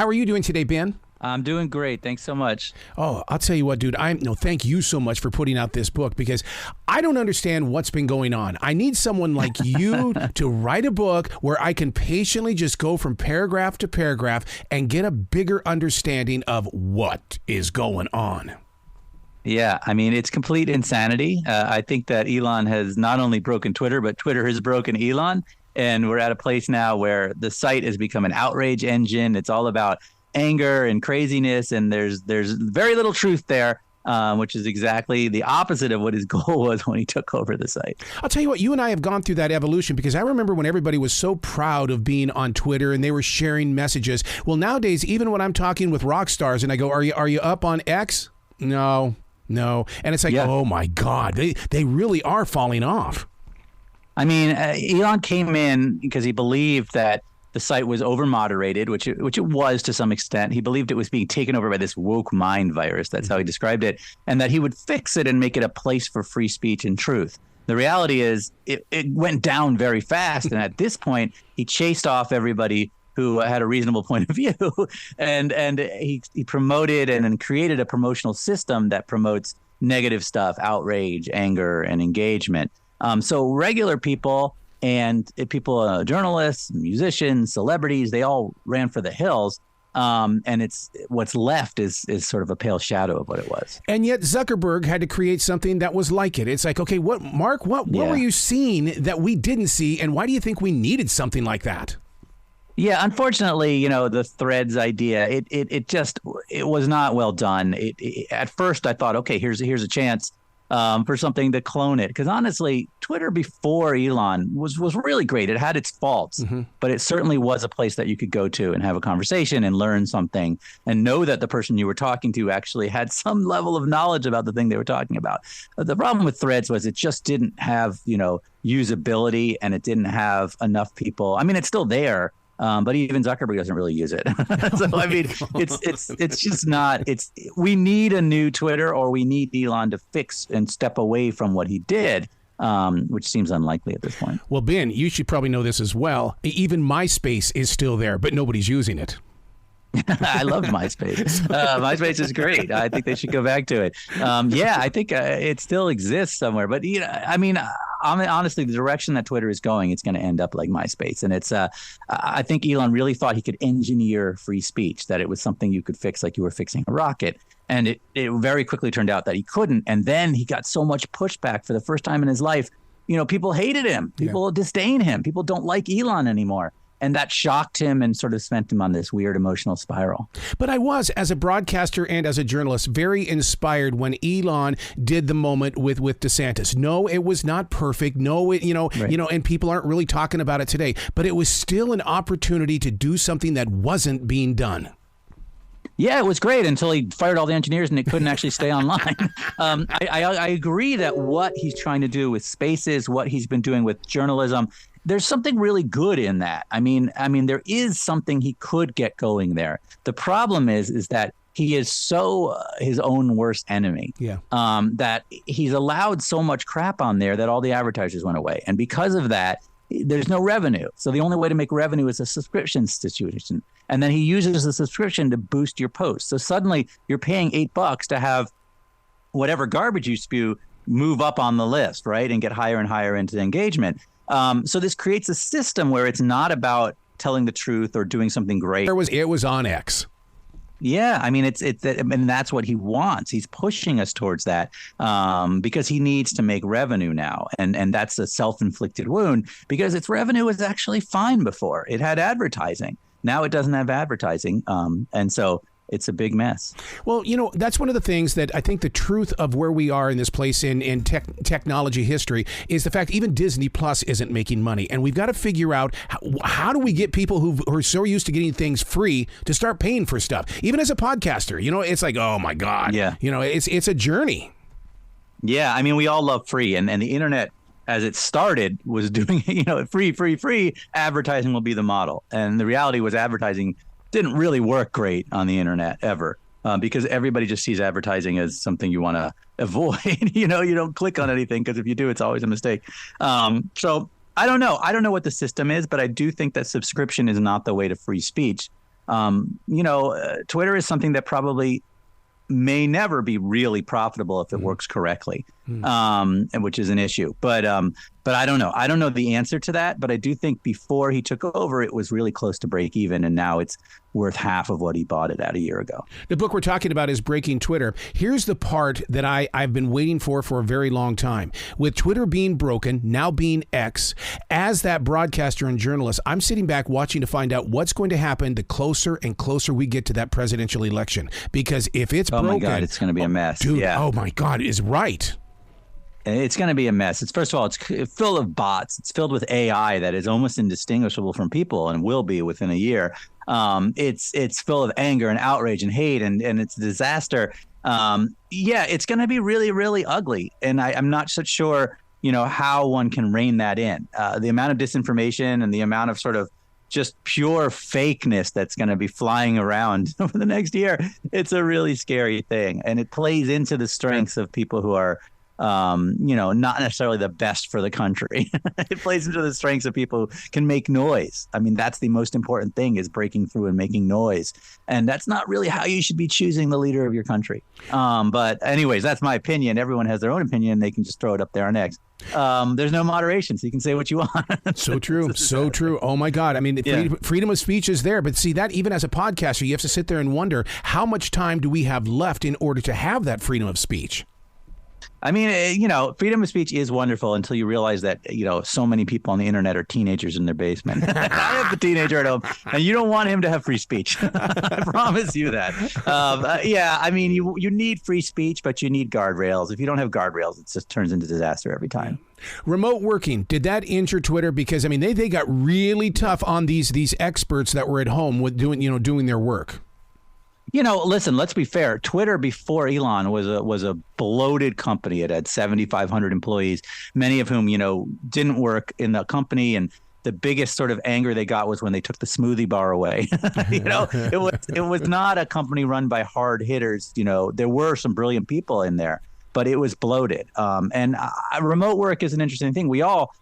How are you doing today, Ben? I'm doing great. Thanks so much. Oh, I'll tell you what, dude. Thank you so much for putting out this book because I don't understand what's been going on. I need someone like you to write a book where I can patiently just go from paragraph to paragraph and get a bigger understanding of what is going on. Yeah, I mean, it's complete insanity. I think that Elon has not only broken Twitter, but Twitter has broken Elon. And we're at a place now where the site has become an outrage engine. It's all about anger and craziness, and there's very little truth there, which is exactly the opposite of what his goal was when he took over the site. I'll tell you what, you and I have gone through that evolution because I remember when everybody was so proud of being on Twitter and they were sharing messages. Well, nowadays, even when I'm talking with rock stars and I go, are you up on X? No. And it's like, Oh my God, they really are falling off. I mean, Elon came in because he believed that the site was over-moderated, which it was to some extent. He believed it was being taken over by this woke mind virus. That's how he described it. And that he would fix it and make it a place for free speech and truth. The reality is it went down very fast. And at this point, he chased off everybody who had a reasonable point of view. and he promoted and then created a promotional system that promotes negative stuff, outrage, anger, and engagement. So regular people and people, journalists, musicians, celebrities, they all ran for the hills. And what's left is sort of a pale shadow of what it was. And yet Zuckerberg had to create something that was like it. It's like, okay, what were you seeing that we didn't see? And why do you think we needed something like that? Yeah, unfortunately, the Threads idea, it was not well done. At first I thought, okay, here's a chance for something to clone it. Because honestly, Twitter before Elon was really great. It had its faults, but it certainly was a place that you could go to and have a conversation and learn something and know that the person you were talking to actually had some level of knowledge about the thing they were talking about. The problem with Threads was it just didn't have, usability, and it didn't have enough people. I mean, it's still there. But even Zuckerberg doesn't really use it. So, I mean, it's just not, we need a new Twitter, or we need Elon to fix and step away from what he did, which seems unlikely at this point. Well, Ben, you should probably know this as well. Even MySpace is still there, but nobody's using it. I love MySpace. MySpace is great. I think they should go back to it. I think it still exists somewhere. But, honestly, the direction that Twitter is going, it's going to end up like MySpace. And it's I think Elon really thought he could engineer free speech, that it was something you could fix like you were fixing a rocket. And it very quickly turned out that he couldn't. And then he got so much pushback for the first time in his life. People hated him. People disdain him. People don't like Elon anymore. And that shocked him and sort of sent him on this weird emotional spiral. But I was, as a broadcaster and as a journalist, very inspired when Elon did the moment with DeSantis. No, it was not perfect. No, and people aren't really talking about it today. But it was still an opportunity to do something that wasn't being done. Yeah, it was great until he fired all the engineers and it couldn't actually stay online. I agree that what he's trying to do with spaces, what he's been doing with journalism, there's something really good in that. I mean, there is something he could get going there. The problem is that he is so his own worst enemy. That he's allowed so much crap on there that all the advertisers went away. And because of that, there's no revenue. So the only way to make revenue is a subscription situation. And then he uses the subscription to boost your posts. So suddenly you're paying $8 to have whatever garbage you spew move up on the list, right? And get higher and higher into the engagement. So this creates a system where it's not about telling the truth or doing something great. It was on X. Yeah, I mean, and that's what he wants. He's pushing us towards that because he needs to make revenue now. And that's a self-inflicted wound because its revenue was actually fine before. It had advertising. Now it doesn't have advertising. And so it's a big mess. Well, that's one of the things that I think the truth of where we are in this place in technology history is the fact even Disney Plus isn't making money. And we've got to figure out how do we get people who are so used to getting things free to start paying for stuff. Even as a podcaster, it's like, oh, my God. Yeah. It's a journey. Yeah. I mean, we all love free. And the internet, as it started, was doing, free. Advertising will be the model. And the reality was advertising didn't really work great on the internet ever because everybody just sees advertising as something you want to avoid. You don't click on anything because if you do, it's always a mistake. So I don't know. I don't know what the system is, but I do think that subscription is not the way to free speech. Twitter is something that probably may never be really profitable if it works correctly, and which is an issue. But I don't know. I don't know the answer to that. But I do think before he took over, it was really close to break even, and now it's worth half of what he bought it at a year ago. The book we're talking about is Breaking Twitter. Here's the part that I've been waiting for a very long time. With Twitter being broken, now being X, as that broadcaster and journalist, I'm sitting back watching to find out what's going to happen the closer and closer we get to that presidential election. Because if it's broken, my God, it's going to be a mess. Dude, yeah. Oh my God, is right. It's going to be a mess. First of all, it's full of bots. It's filled with AI that is almost indistinguishable from people and will be within a year. It's full of anger and outrage and hate, and it's a disaster. It's going to be really, really ugly. And I'm not so sure, how one can rein that in. The amount of disinformation and the amount of sort of just pure fakeness that's going to be flying around over the next year. It's a really scary thing. And it plays into the strengths of people who are not necessarily the best for the country. It plays into the strengths of people who can make noise. I mean, that's the most important thing, is breaking through and making noise. And that's not really how you should be choosing the leader of your country. But anyways, that's my opinion. Everyone has their own opinion. They can just throw it up there next. There's no moderation, so you can say what you want. So true. So true. Oh, my God. I mean, freedom of speech is there. But see, that even as a podcaster, you have to sit there and wonder, how much time do we have left in order to have that freedom of speech? I mean, freedom of speech is wonderful until you realize that, so many people on the internet are teenagers in their basement. I have the teenager at home, and you don't want him to have free speech. I promise you that. I mean, you need free speech, but you need guardrails. If you don't have guardrails, it just turns into disaster every time. Remote working, did that injure Twitter? Because, I mean, they got really tough on these experts that were at home with doing their work. Listen, let's be fair. Twitter before Elon was a bloated company. It had 7,500 employees, many of whom, didn't work in the company. And the biggest sort of anger they got was when they took the smoothie bar away. It was not a company run by hard hitters. There were some brilliant people in there, but it was bloated. And remote work is an interesting thing. We all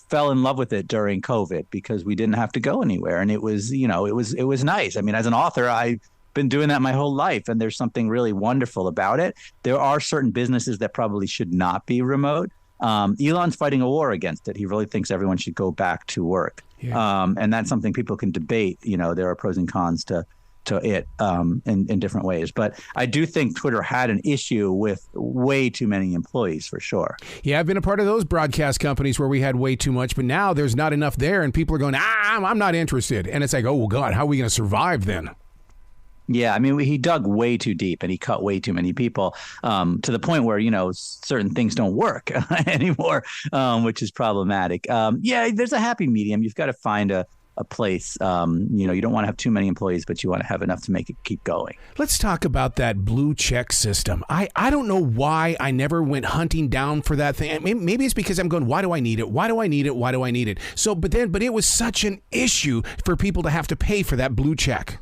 fell in love with it during COVID because we didn't have to go anywhere. And it was nice. I mean, as an author, I've been doing that my whole life, and there's something really wonderful about it. There are certain businesses that probably should not be remote. Elon's fighting a war against it. He really thinks everyone should go back to work. Yeah. And that's something people can debate. There are pros and cons to it in different ways. But I do think Twitter had an issue with way too many employees, for sure. Yeah, I've been a part of those broadcast companies where we had way too much, but now there's not enough there, and people are going, I'm not interested. And it's like, oh, God, how are we going to survive then? Yeah, I mean, he dug way too deep, and he cut way too many people to the point where, certain things don't work anymore, which is problematic. There's a happy medium. You've got to find a place. You don't want to have too many employees, but you want to have enough to make it keep going. Let's talk about that blue check system. I don't know why I never went hunting down for that thing. Maybe it's because I'm going, why do I need it? Why do I need it? Why do I need it? So, but it was such an issue for people to have to pay for that blue check.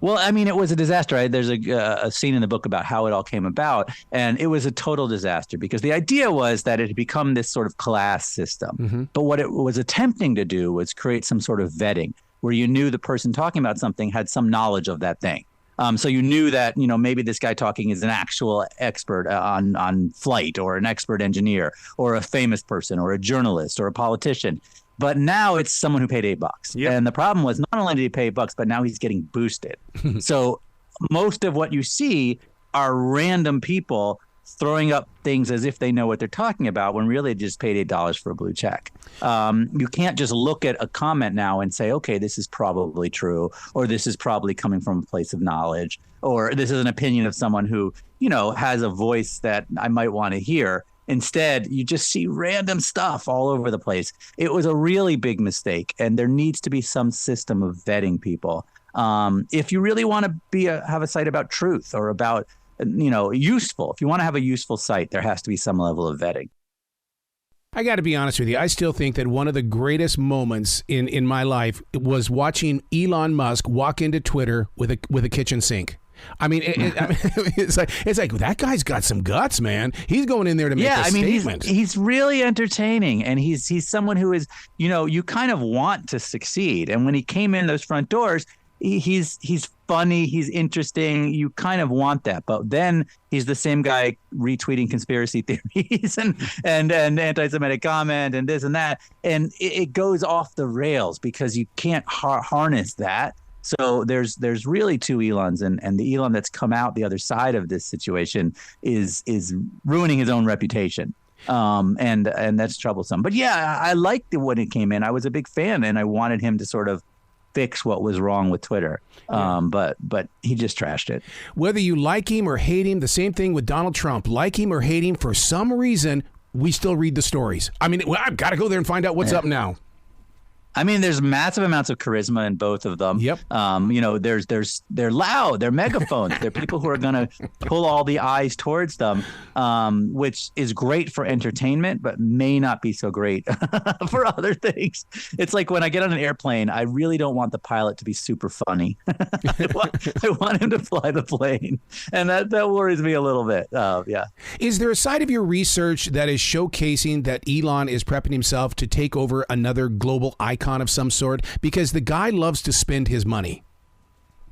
Well, I mean, it was a disaster. Right? There's a scene in the book about how it all came about, and it was a total disaster because the idea was that it had become this sort of class system. Mm-hmm. But what it was attempting to do was create some sort of vetting where you knew the person talking about something had some knowledge of that thing. So you knew that, maybe this guy talking is an actual expert on flight, or an expert engineer, or a famous person, or a journalist, or a politician. But now it's someone who paid $8. Yep. And the problem was, not only did he pay $8, but now he's getting boosted. So most of what you see are random people throwing up things as if they know what they're talking about, when really they just paid $8 for a blue check. You can't just look at a comment now and say, okay, this is probably true, or this is probably coming from a place of knowledge, or this is an opinion of someone who, has a voice that I might want to hear. Instead, you just see random stuff all over the place. It was a really big mistake, and there needs to be some system of vetting people. If you really want to have a site about truth, or about, useful, if you want to have a useful site, there has to be some level of vetting. I got to be honest with you. I still think that one of the greatest moments in my life was watching Elon Musk walk into Twitter with a kitchen sink. I mean, it's like that guy's got some guts, man. He's going in there to make a statement. He's really entertaining, and he's someone who is, you kind of want to succeed. And when he came in those front doors, he's funny, he's interesting. You kind of want that, but then he's the same guy retweeting conspiracy theories and anti-Semitic comment and this and that, and it goes off the rails because you can't harness that. So there's really two Elons, and the Elon that's come out the other side of this situation is ruining his own reputation. And that's troublesome. But yeah, I liked it when it came in. I was a big fan, and I wanted him to sort of fix what was wrong with Twitter. But he just trashed it. Whether you like him or hate him, the same thing with Donald Trump. Like him or hate him, for some reason, we still read the stories. I mean, I've got to go there and find out what's up now. I mean, there's massive amounts of charisma in both of them. Yep. They're loud. They're megaphones. They're people who are going to pull all the eyes towards them, which is great for entertainment, but may not be so great for other things. It's like when I get on an airplane, I really don't want the pilot to be super funny. I want him to fly the plane, and that worries me a little bit. Yeah. Is there a side of your research that is showcasing that Elon is prepping himself to take over another global icon of some sort, because the guy loves to spend his money?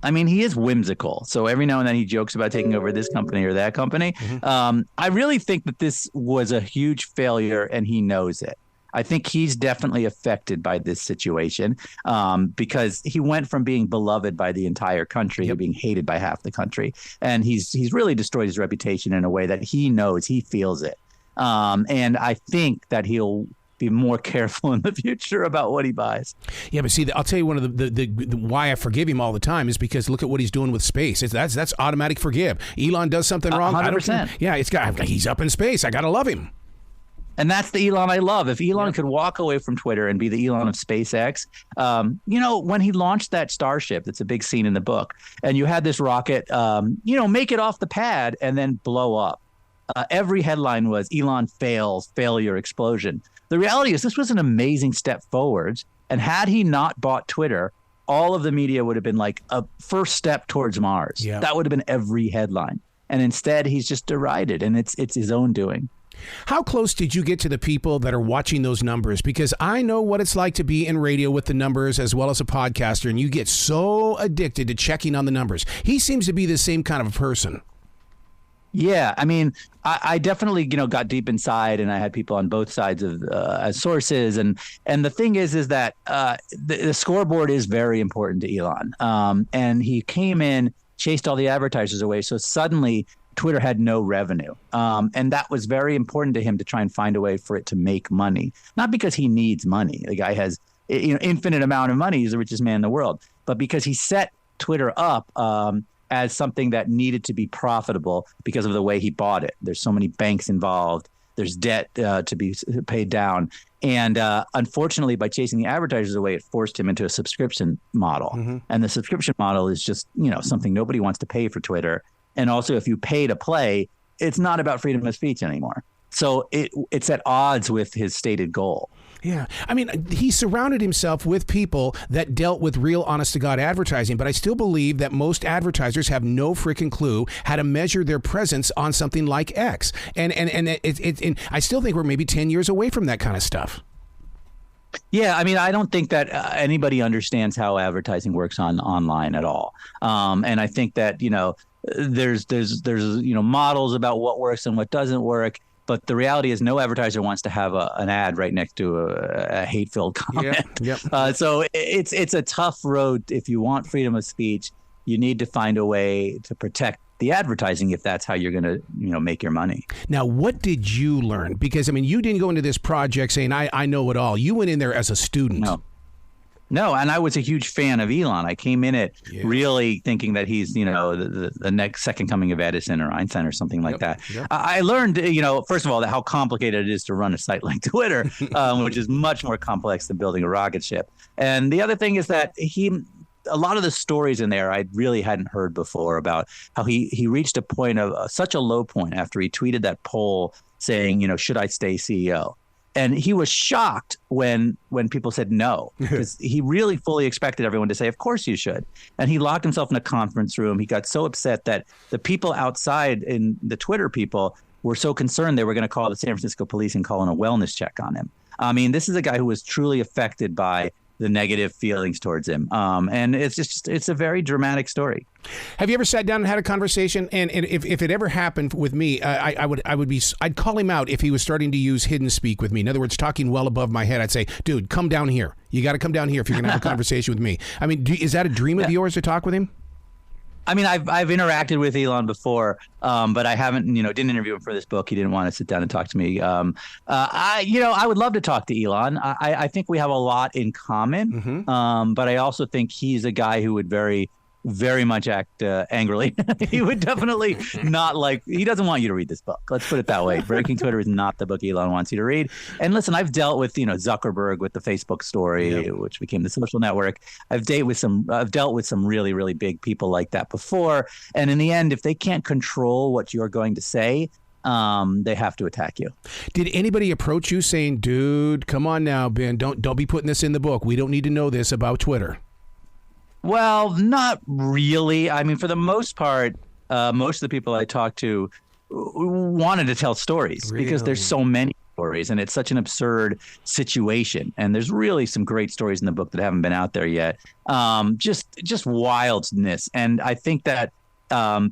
I mean, he is whimsical. So every now and then he jokes about taking over this company or that company. Mm-hmm. I really think that this was a huge failure, and he knows it. I think he's definitely affected by this situation because he went from being beloved by the entire country to being hated by half the country. And he's really destroyed his reputation in a way that he knows, he feels it. And I think that he'll be more careful in the future about what he buys. Yeah, but see, I'll tell you one of the why I forgive him all the time is because look at what he's doing with space. That's automatic forgive. Elon does something wrong. 100%. He's up in space. I gotta love him. And that's the Elon I love. If Elon could walk away from Twitter and be the Elon of SpaceX, when he launched that Starship, that's a big scene in the book, and you had this rocket, make it off the pad and then blow up. Every headline was Elon fails, failure, explosion. The reality is this was an amazing step forwards. And had he not bought Twitter, all of the media would have been like a first step towards Mars. Yeah. That would have been every headline. And instead, he's just derided, and it's his own doing. How close did you get to the people that are watching those numbers? Because I know what it's like to be in radio with the numbers as well as a podcaster, and you get so addicted to checking on the numbers. He seems to be the same kind of a person. Yeah, I mean, I definitely, got deep inside, and I had people on both sides of as sources. And the thing is that the scoreboard is very important to Elon. And he came in, chased all the advertisers away. So suddenly Twitter had no revenue. And that was very important to him to try and find a way for it to make money. Not because he needs money. The guy has infinite amount of money. He's the richest man in the world. But because he set Twitter up as something that needed to be profitable because of the way he bought it. There's so many banks involved. There's debt to be paid down. And unfortunately, by chasing the advertisers away, it forced him into a subscription model. Mm-hmm. And the subscription model is just, something nobody wants to pay for Twitter. And also, if you pay to play, it's not about freedom of speech anymore. So it's at odds with his stated goal. Yeah. I mean, he surrounded himself with people that dealt with real honest-to-God advertising, but I still believe that most advertisers have no freaking clue how to measure their presence on something like X. And I still think we're maybe 10 years away from that kind of stuff. Yeah, I mean, I don't think that anybody understands how advertising works online at all. And I think that, there's models about what works and what doesn't work. But the reality is no advertiser wants to have an ad right next to a hate-filled comment. Yep. So it's a tough road. If you want freedom of speech, you need to find a way to protect the advertising if that's how you're going to make your money. Now, what did you learn? Because, I mean, you didn't go into this project saying, I know it all. You went in there as a student. No, and I was a huge fan of Elon. I came in it really thinking that he's, the next second coming of Edison or Einstein or something like that. Yep. I learned, first of all, how complicated it is to run a site like Twitter, which is much more complex than building a rocket ship. And the other thing is that a lot of the stories in there I really hadn't heard before about how he reached a point of such a low point after he tweeted that poll saying, should I stay CEO? And he was shocked when people said no, because he really fully expected everyone to say, of course you should. And he locked himself in a conference room. He got so upset that the people outside, in the Twitter people, were so concerned they were going to call the San Francisco police and call in a wellness check on him. I mean, this is a guy who was truly affected by the negative feelings towards him. And it's a very dramatic story. Have you ever sat down and had a conversation? And if it ever happened with me, I'd call him out if he was starting to use hidden speak with me. In other words, talking well above my head. I'd say, dude, come down here. You got to come down here if you're going to have a conversation with me. I mean, is that a dream of yours to talk with him? I mean, I've interacted with Elon before, but I haven't, didn't interview him for this book. He didn't want to sit down and talk to me. I would love to talk to Elon. I think we have a lot in common, but I also think he's a guy who would very much act angrily. He would definitely not he doesn't want you to read this book. Let's put it that way. Breaking Twitter is not the book Elon wants you to read. And listen, I've dealt with, Zuckerberg with the Facebook story, which became the social network. I've dealt with some really, really big people like that before. And in the end, if they can't control what you're going to say, they have to attack you. Did anybody approach you saying, dude, come on now, Ben, don't be putting this in the book. We don't need to know this about Twitter. Well, not really. I mean, for the most part, most of the people I talked to wanted to tell stories because there's so many stories and it's such an absurd situation. And there's really some great stories in the book that haven't been out there yet. Just wildness. And I think that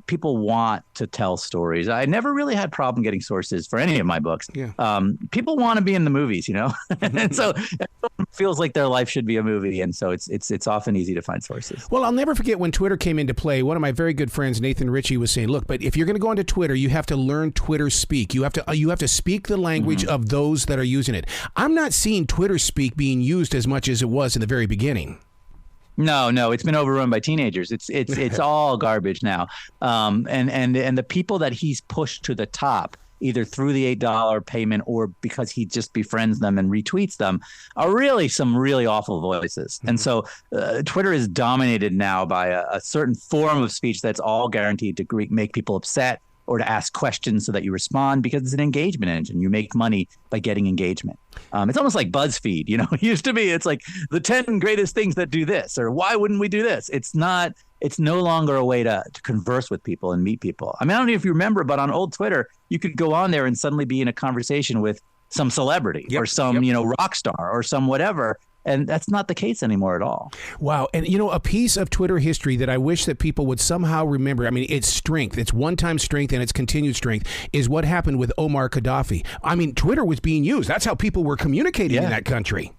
people want to tell stories. I never really had problem getting sources for any of my books. People want to be in the movies, and so everyone feels like their life should be a movie, and so it's often easy to find sources. Well, I'll never forget when Twitter came into play. One of my very good friends, Nathan Ritchie, was saying, "Look, but if you're going to go onto Twitter, you have to learn Twitter speak. You have to speak the language of those that are using it." I'm not seeing Twitter speak being used as much as it was in the very beginning. No, it's been overrun by teenagers. It's all garbage now. And the people that he's pushed to the top, either through the $8 payment or because he just befriends them and retweets them, are really some really awful voices. And so Twitter is dominated now by a certain form of speech that's all guaranteed to make people upset or to ask questions so that you respond, because it's an engagement engine. You make money by getting engagement. It's almost like BuzzFeed, it used to be, it's like the 10 greatest things that do this, or why wouldn't we do this? It's no longer a way to converse with people and meet people. I mean, I don't know if you remember, but on old Twitter, you could go on there and suddenly be in a conversation with some celebrity or some, rock star or some whatever. And that's not the case anymore at all. Wow. And, a piece of Twitter history that I wish that people would somehow remember, I mean, its strength, its one-time strength and its continued strength is what happened with Omar Gaddafi. I mean, Twitter was being used. That's how people were communicating in that country.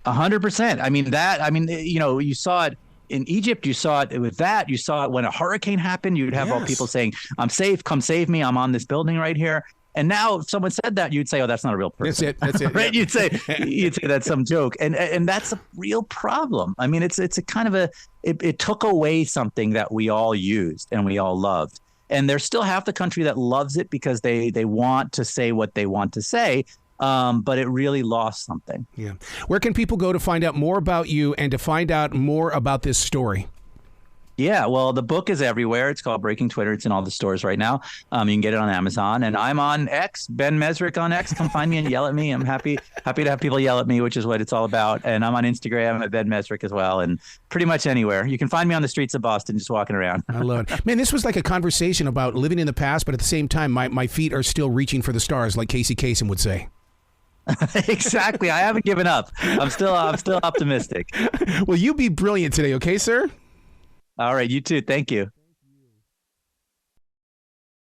100%. You saw it in Egypt. You saw it with that. You saw it when a hurricane happened. You'd have all people saying, I'm safe. Come save me. I'm on this building right here. And now if someone said that, you'd say, oh, that's not a real person. That's it. Right? Yeah. You'd say that's some joke. And that's a real problem. I mean, it's a kind of it took away something that we all used and we all loved. And there's still half the country that loves it because they want to say what they want to say. But it really lost something. Yeah. Where can people go to find out more about you and to find out more about this story? Yeah, well, the book is everywhere. It's called Breaking Twitter. It's in all the stores right now. You can get it on Amazon. And I'm on X, Ben Mezrich on X. Come find me and yell at me. I'm happy to have people yell at me, which is what it's all about. And I'm on Instagram at Ben Mezrich as well, and pretty much anywhere. You can find me on the streets of Boston just walking around. I love it. Man, this was like a conversation about living in the past, but at the same time, my feet are still reaching for the stars, like Casey Kasem would say. Exactly. I haven't given up. I'm still optimistic. Well, you be brilliant today, okay, sir? All right. You too. Thank you.